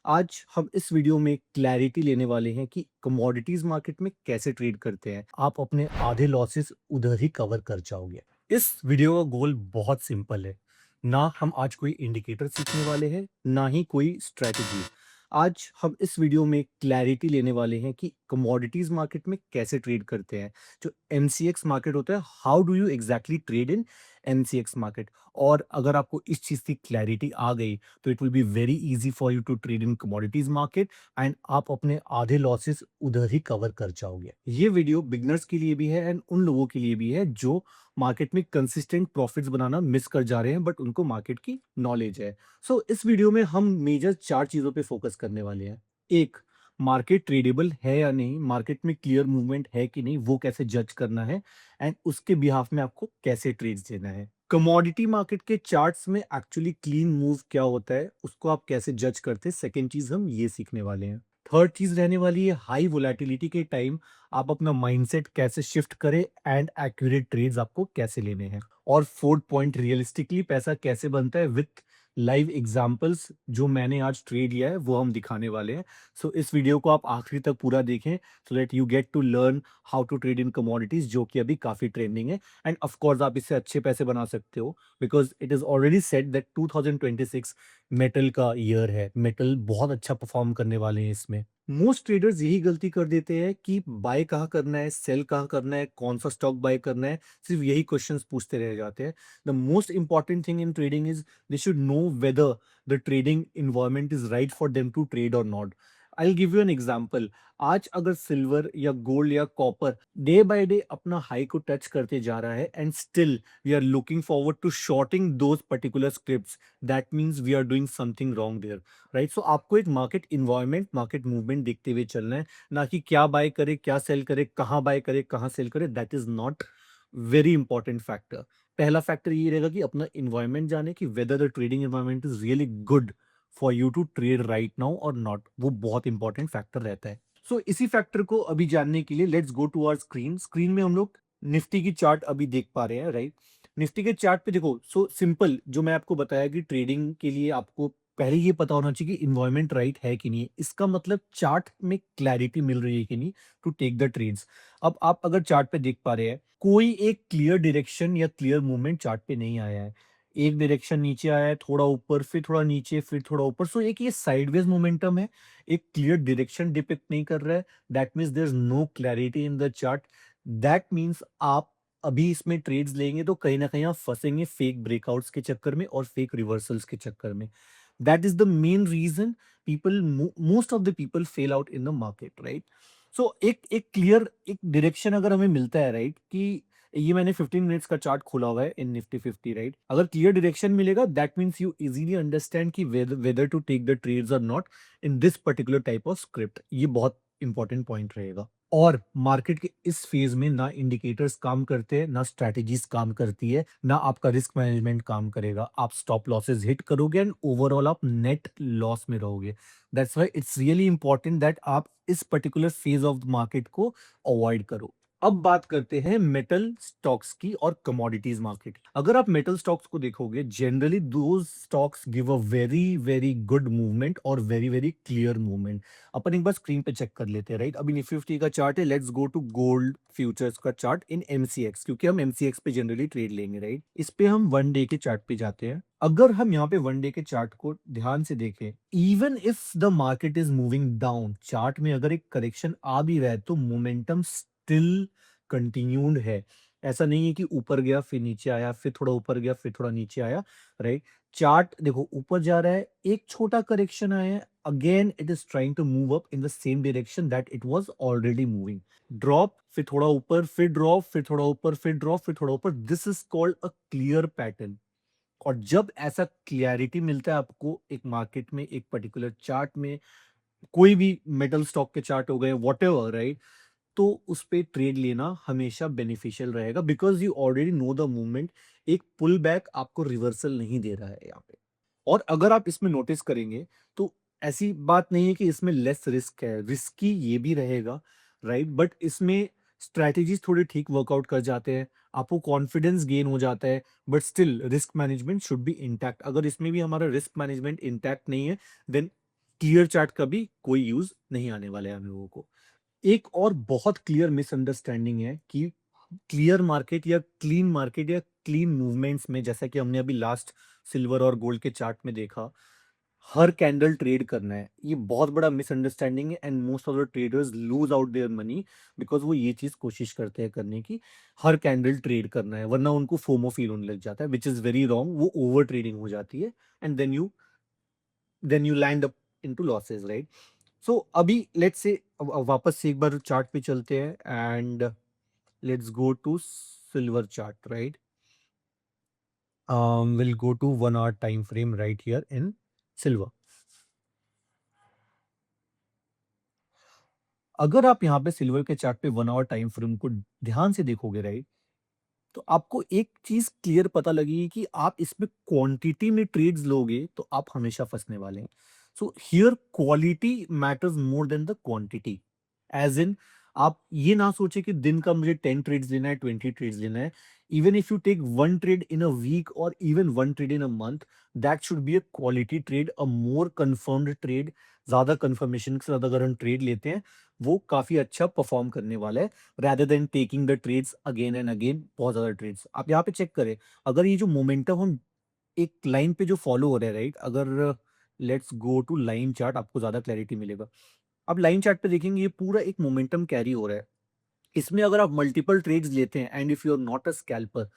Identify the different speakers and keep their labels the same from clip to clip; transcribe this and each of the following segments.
Speaker 1: आज हम इस वीडियो में क्लैरिटी लेने वाले हैं कि कमोडिटीज मार्केट में कैसे ट्रेड करते हैं। आप अपने आधे लॉसेस उधर ही कवर कर जाओगे। इस वीडियो का गोल बहुत सिंपल है। ना हम आज कोई इंडिकेटर सीखने वाले हैं, ना ही कोई स्ट्रेटजी। आज हम इस वीडियो में क्लैरिटी लेने वाले हैं कि कमोडिटीज मार्केट में कैसे ट्रेड करते हैं। जो एमसीएक्स मार्केट होता है, how do you exactly trade in MCX market. और अगर आपको इस चीज़ की क्लैरिटी आ गई तो it will be very easy for you to trade in commodities market and आप अपने आधे लॉसेस उधर ही कवर कर जाओगे। ये वीडियो बिगनर्स के लिए भी है एंड उन लोगों के लिए भी है जो मार्केट में कंसिस्टेंट प्रॉफिट्स बनाना मिस कर जा रहे हैं बट उनको मार्केट की नॉलेज है। सो इस वीडियो में हम मेजर 4 चीज़ों पे फोकस करने वाले हैं। एक, मार्केट ट्रेडेबल है या नहीं, मार्केट में क्लियर मूवमेंट है कि नहीं, वो कैसे जज करना है एंड उसके बिहाफ में आपको कैसे ट्रेड्स देना है। कमोडिटी मार्केट के चार्ट्स में एक्चुअली क्लीन मूव क्या होता है, उसको आप कैसे जज करते हैं, सेकंड चीज हम ये सीखने वाले हैं। थर्ड चीज रहने वाली है हाई वोलेटिलिटी के टाइम आप अपना माइंडसेट कैसे शिफ्ट करें एंड एक्यूरेट ट्रेड्स आपको कैसे लेने हैं। और फोर्थ पॉइंट, रियलिस्टिकली पैसा कैसे बनता है विथ लाइव एग्जांपल्स। जो मैंने आज ट्रेड लिया है वो हम दिखाने वाले हैं। सो इस वीडियो को आप आखिरी तक पूरा देखें so that you get to learn how to trade in commodities, जो कि अभी काफी ट्रेंडिंग है। एंड ऑफ कोर्स आप इससे अच्छे पैसे बना सकते हो because it is already set that 2026 metal का ईयर है। मेटल बहुत अच्छा परफॉर्म करने वाले हैं इसमें। मोस्ट ट्रेडर्स यही गलती कर देते हैं कि बाय कहाँ करना है, सेल कहाँ करना है, कौन सा स्टॉक बाय करना है, सिर्फ यही क्वेश्चंस पूछते रह जाते हैं। The most important thing in trading is they should know whether the trading environment is right for them to trade और not. I will give you an example. आज अगर सिल्वर या गोल्ड या कॉपर डे बाय डे अपना high को touch करते जा रहा है and still we are looking forward to shorting those particular scripts, that means we are doing something wrong there, right. सो आपको एक मार्केट इन्वायरमेंट, मार्केट मूवमेंट देखते हुए चलना है, ना कि क्या बाय करे, क्या सेल करे, कहाँ बाय करे, कहाँ सेल करे। That is not very important factor. पहला फैक्टर ये रहेगा कि अपना इन्वायरमेंट जाने कि whether the trading environment is really good for you to trade right now और नॉट। वो बहुत इंपॉर्टेंट फैक्टर रहता है। सो इसी फैक्टर को अभी जानने के लिए let's go to our screen. Screen में हम लोग निफ्टी की चार्ट अभी देख पा रहे हैं, राइट। निफ्टी के चार्ट पे देखो, सो सिंपल जो मैं आपको बताया कि ट्रेडिंग के लिए आपको पहले ये पता होना चाहिए कि इन्वायरमेंट राइट है कि नहीं। इसका मतलब चार्ट में क्लैरिटी मिल रही है कि नहीं टू टेक द ट्रेड्स। अब आप अगर चार्ट पे देख पा रहे हैं, कोई एक क्लियर डायरेक्शन या क्लियर मूवमेंट चार्ट पे नहीं आया है। एक डायरेक्शन नीचे आया है, थोड़ा ऊपर, फिर थोड़ा नीचे, फिर थोड़ा ऊपर। सो एक ये साइडवेज मोमेंटम है, एक क्लियर डायरेक्शन डिपिक्ट नहीं कर रहा है। That means there is no clarity in the chart. That means आप अभी इसमें ट्रेड्स लेंगे तो कहीं ना कहीं आप फंसेंगे फेक ब्रेकआउट्स के चक्कर में और फेक रिवर्सल्स के चक्कर में। That is the main reason people, most of the people fail out in the market, right. So एक एक क्लियर एक डायरेक्शन अगर हमें मिलता है, राइट, कि ये मैंने 15 मिनट्स का चार्ट खोला हुआ है इन निफ्टी 50, राइट। अगर क्लियर डायरेक्शन मिलेगा that means you easily understand कि whether to take the trades और not in this particular type of script. ये बहुत इंपॉर्टेंट पॉइंट रहेगा। और मार्केट के इस फेज में ना इंडिकेटर्स काम करते हैं, ना स्ट्रैटेजीज काम करती है, ना आपका रिस्क मैनेजमेंट काम करेगा। आप स्टॉप लॉसेस हिट करोगे एंड ओवरऑल आप नेट लॉस में रहोगे। That's why it's really important that आप इस particular phase of the market को अवॉइड करो। अब बात करते हैं मेटल स्टॉक्स की और कमोडिटीज मार्केट की। अगर आप मेटल स्टॉक्स को देखोगे, generally those stocks give a very very good movement और वेरी वेरी क्लियर मूवमेंट। अपन एक बार स्क्रीन पे चेक कर लेते हैं, राइट। अभी निफ्टी 50 का चार्ट है। Let's go to gold futures का चार्ट इन एमसीएक्स, क्योंकि हम एमसीएक्स पे जनरली ट्रेड लेंगे, राइट। इस पे हम वन डे के चार्ट पे जाते हैं। अगर हम यहाँ पे वन डे के चार्ट को ध्यान से देखें, even if the market is moving down, chart में अगर एक करेक्शन आ भी रहा है तो मोमेंटम स्टिल कंटिन्यूड है। ऐसा नहीं है कि ऊपर गया फिर नीचे आया, फिर थोड़ा ऊपर गया फिर थोड़ा नीचे आया, राइट। चार्ट देखो ऊपर जा रहा है, एक छोटा करेक्शन आया है, again it is trying to move up in the same direction that it was already moving. Drop, फिर थोड़ा ऊपर, फिर ड्रॉप, फिर थोड़ा ऊपर, फिर ड्रॉप, फिर थोड़ा ऊपर। This is called a clear pattern. और जब ऐसा क्लैरिटी मिलता है आपको एक मार्केट में, एक पर्टिकुलर चार्ट में, कोई भी मेटल स्टॉक के चार्ट हो गए, वॉटेवर, राइट, तो उस पे ट्रेड लेना हमेशा बेनिफिशियल रहेगा because you already know the movement. एक पुल बैक आपको रिवर्सल नहीं दे रहा है यहाँ पे। और अगर आप इसमें नोटिस करेंगे तो ऐसी बात नहीं है कि इसमें लेस रिस्क है, रिस्की ये भी रहेगा, राइट। बट इसमें स्ट्रैटेजीज थोड़े ठीक वर्कआउट कर जाते हैं, आपको कॉन्फिडेंस गेन हो जाता है। But still risk management should be intact. अगर इसमें भी हमारा रिस्क मैनेजमेंट इंटैक्ट नहीं है देन क्लियर चार्ट का भी कोई यूज नहीं आने वाला है हम लोगों को। एक और बहुत क्लियर मिसअंडरस्टैंडिंग है कि क्लियर मार्केट या क्लीन मार्केट या क्लीन मूवमेंट्स में, जैसा कि हमने अभी लास्ट सिल्वर और गोल्ड के चार्ट में देखा, हर कैंडल ट्रेड करना है। ये बहुत बड़ा मिसअंडरस्टैंडिंग है and most of the traders lose out their money because वो ये चीज कोशिश करते हैं करने की, हर कैंडल ट्रेड करना है, वरना उनको फोमो फील होने लग जाता है विच इज वेरी रॉन्ग। वो ओवर ट्रेडिंग हो जाती है and then you land up into losses, right? So अभी लेट्स से वापस से एक बार चार्ट पे चलते हैं and let's go to silver chart, right? We'll go to 1 hour time frame right here in silver. अगर आप यहाँ पे सिल्वर के चार्ट पे 1 आवर टाइम फ्रेम को ध्यान से देखोगे, राइट, तो आपको एक चीज क्लियर पता लगेगी कि आप इसमें क्वांटिटी में ट्रेड्स लोगे तो आप हमेशा फंसने वाले हैं। So here quality matters more than the quantity. As in, आप ये ना सोचे कि दिन का मुझे 10 ट्रेड्स लेना है, 20 ट्रेड्स लेना है। Even if you take 1 trade in a week और even 1 trade in a month, that should be a quality trade, a more confirmed trade. ज्यादा कंफर्मेशन के साथ अगर हम ट्रेड लेते हैं, वो काफी अच्छा परफॉर्म करने वाला है, rather than taking the trades again and again। बहुत ज़्यादा ट्रेड्स आप यहाँ पे चेक करें, अगर ये जो मोमेंटम हम एक लाइन पे जो फॉलो हो रहा है, राइट, अगर let's go to line chart, आपको ज़्यादा क्लैरिटी मिलेगा। अब लाइन चार्ट पे देखेंगे ये पूरा एक मोमेंटम कैरी हो रहा है। इसमें अगर आप मल्टीपल ट्रेड्स लेते हैं and if you are not a scalper,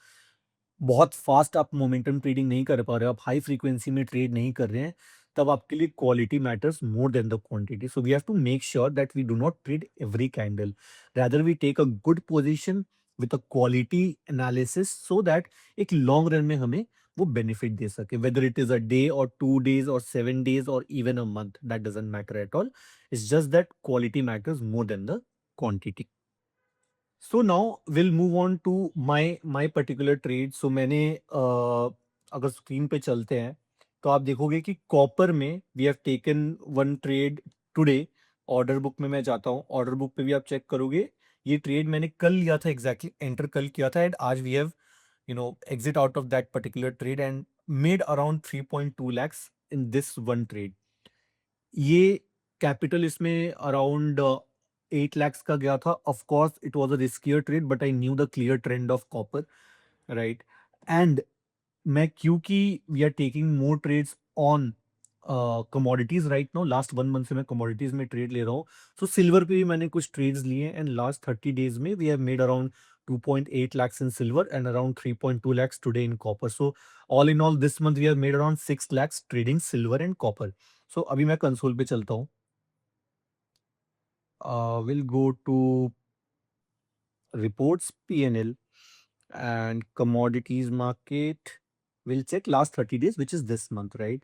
Speaker 1: बहुत फास्ट आप मोमेंटम ट्रेडिंग नहीं कर पा रहे हो, आप हाई फ्रीक्वेंसी में ट्रेड नहीं कर रहे हैं, तब आपके लिए quality matters more than the quantity. So we have to make sure that we do not trade every candle, rather we take a good position with a quality analysis so that एक long run में हमें वो benefit दे सके, whether it is a day or 2 days or 7 days or even a month, that doesn't matter at all। It's just that quality matters more than the quantity। So now will move on to my particular trade. So मैंने अगर screen पे चलते हैं तो आप देखोगे कि copper में we have taken 1 trade today. Order book में मैं जाता हूँ, ऑर्डर बुक पे भी आप चेक करोगे, ये ट्रेड मैंने कल लिया था, एग्जैक्टली एंटर कल किया था एंड आज we have exit out of that particular trade and made around 3.2 lakhs in this 1 trade. ये कैपिटल इसमें अराउंड 8 lakhs का गया था। Of course it was a riskier trade but I knew the clear trend of copper, right? And मैं क्योंकि we are taking more trades on commodities right now, last 1 month से मैं commodities में trade ले रहा हूँ। सो सिल्वर पे भी मैंने कुछ ट्रेड्स लिए एंड लास्ट 30 days में we have made around 2.8 lakhs in silver and around 3.2 lakhs today in copper। So all in all this month we have made around 6 lakhs trading silver and copper। So अभी मैं console पे चलता हूँ। We'll go to reports P&L and commodities market। We'll check last 30 days, which is this month, right?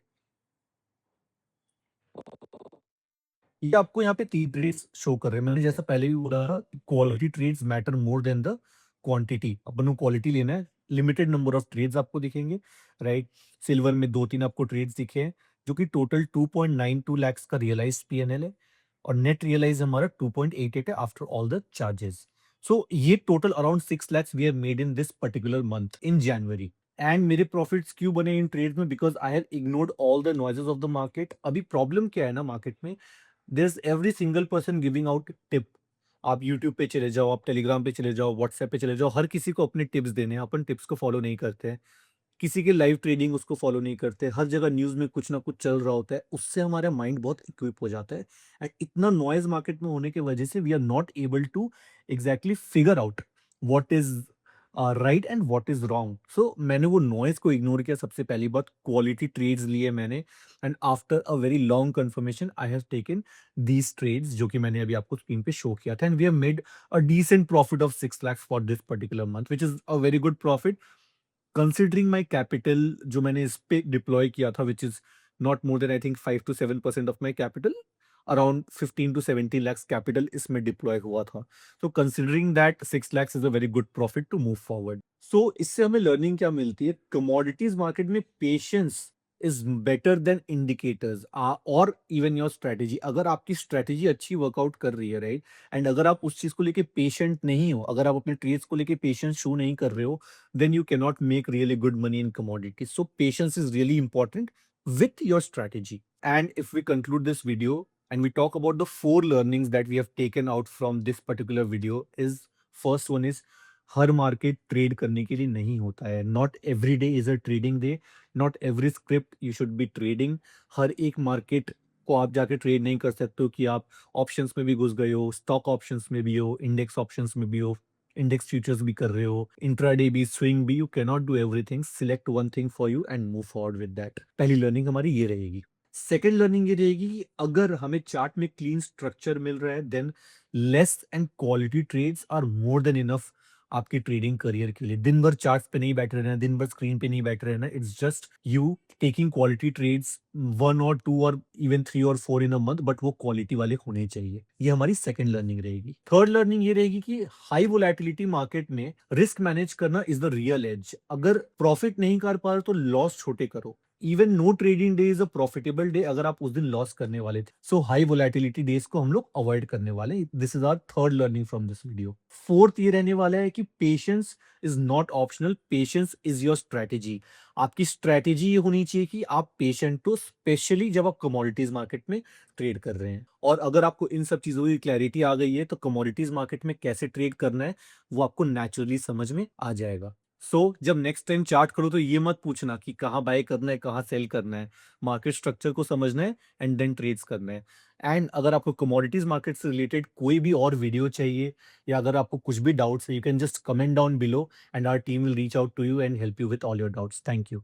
Speaker 1: ये आपको यहाँ पे 3 trades show कर रहे हैं। मैंने जैसा पहले भी बोला था, quality trades matter more than the quantity. अपन को क्वालिटी लेना है, लिमिटेड नंबर ऑफ ट्रेड्स आपको दिखेंगे, राइट? सिल्वर में 2-3 आपको ट्रेड्स दिखे हैं, जो कि टोटल 2.92 लाख का रियलाइज्ड पीएनएल है और नेट रियलाइज हमारा 2.88 है after all the charges. So ये total around 6 lakhs we have made in this particular month in January. And मेरे प्रॉफिट्स क्यों बने इन ट्रेड्स में? Because I have ignored all the noises of the market. अभी problem क्या है ना मार्केट में, there's every single person giving out tip। आप यूट्यूब पे चले जाओ, आप टेलीग्राम पे चले जाओ, व्हाट्सएप पे चले जाओ, हर किसी को अपने टिप्स देने हैं। अपन टिप्स को फॉलो नहीं करते हैं, किसी के लाइव ट्रेडिंग उसको फॉलो नहीं करते। हर जगह न्यूज़ में कुछ ना कुछ चल रहा होता है, उससे हमारा माइंड बहुत इक्विप हो जाता है एंड इतना नॉइज़ मार्केट में होने की वजह से we are not able to exactly figure out what is right and what is wrong. So मैंने वो नॉइज़ को इग्नोर किया। सबसे पहली बात, क्वालिटी ट्रेड्स लिए मैंने and after a very long confirmation I have taken these trades, जो कि मैंने अभी आपको स्क्रीन पे शो किया था and we have made a decent profit of 6 lakhs for this particular month, which is a very good profit considering my capital जो मैंने इस पे डिप्लॉय किया था, which is not more than I think 5 to 7% of my capital. Around 15 to 17 lakhs capital इसमें deploy हुआ था। So considering that 6 lakhs is a very good profit to move forward. सो इससे हमें लर्निंग क्या मिलती है? कमोडिटीज मार्केट में patience is better than indicators और इवन योर स्ट्रेटेजी। अगर आपकी स्ट्रेटेजी अच्छी वर्कआउट कर रही है, राइट, एंड अगर आप उस चीज को लेके पेशेंट नहीं हो, अगर आप अपने ट्रेड्स को लेके पेशेंस शो नहीं कर रहे हो, then you cannot make really good money in commodities। So patience is really important with your strategy. And if we conclude this video and we talk about the four learnings that we have taken out from this particular video, is first one is हर market trade करने के लिए नहीं होता है. Not every day is a trading day. Not every script you should be trading. हर एक market को आप जाके ट्रेड नहीं कर सकते हो कि आप ऑप्शंस में भी घुस गए हो, स्टॉक ऑप्शंस में भी हो, इंडेक्स ऑप्शंस में भी हो, इंडेक्स फ्यूचर्स भी कर रहे हो, इंट्राडे भी, स्विंग भी. You can not do everything. Select one thing for you and move forward with that. पहली लर्निंग हमारी ये रहेगी. सेकेंड लर्निंग ये रहेगी कि अगर हमें चार्ट में क्लीन स्ट्रक्चर मिल रहा है, then less and quality trades are more than enough आपके ट्रेडिंग करियर के लिए. दिन भर चार्ट्स पे नहीं बैठे रहना, दिन भर स्क्रीन पे नहीं बैठे रहना. It's just you taking quality trades, 1 और 2 और इवन 3 और 4 इन अ मंथ, बट वो क्वालिटी वाले होने चाहिए. ये हमारी सेकंड लर्निंग रहेगी. थर्ड लर्निंग ये रहेगी कि हाई वोलेटिलिटी मार्केट में रिस्क मैनेज करना इज द रियल एज. अगर प्रॉफिट नहीं कर पा रहे तो लॉस छोटे करो. Even no trading day is a profitable day अगर आप उस दिन लॉस करने वाले थे. सो हाई वोलेटिलिटी डेज को हम लोग अवॉइड करने वाले हैं. This is our third learning from this video. Fourth ये रहने वाला है कि patience is not optional. Patience is your strategy. आपकी स्ट्रेटेजी ये होनी चाहिए कि आप पेशेंट हो, स्पेशली जब आप कमोडिटीज मार्केट में ट्रेड कर रहे हैं. और अगर आपको इन सब चीजों की क्लैरिटी आ गई है तो कमोडिटीज मार्केट में कैसे ट्रेड करना है वो आपको नेचुरली समझ में आ जाएगा. जब नेक्स्ट टाइम चार्ट करो तो ये मत पूछना कि कहाँ बाय करना है, कहाँ सेल करना है. मार्केट स्ट्रक्चर को समझना है एंड देन ट्रेड्स करना है. एंड अगर आपको कमोडिटीज मार्केट से रिलेटेड कोई भी और वीडियो चाहिए या अगर आपको कुछ भी डाउट्स है, you can just comment down below and our team will reach out to you and help you with all your doubts. Thank you.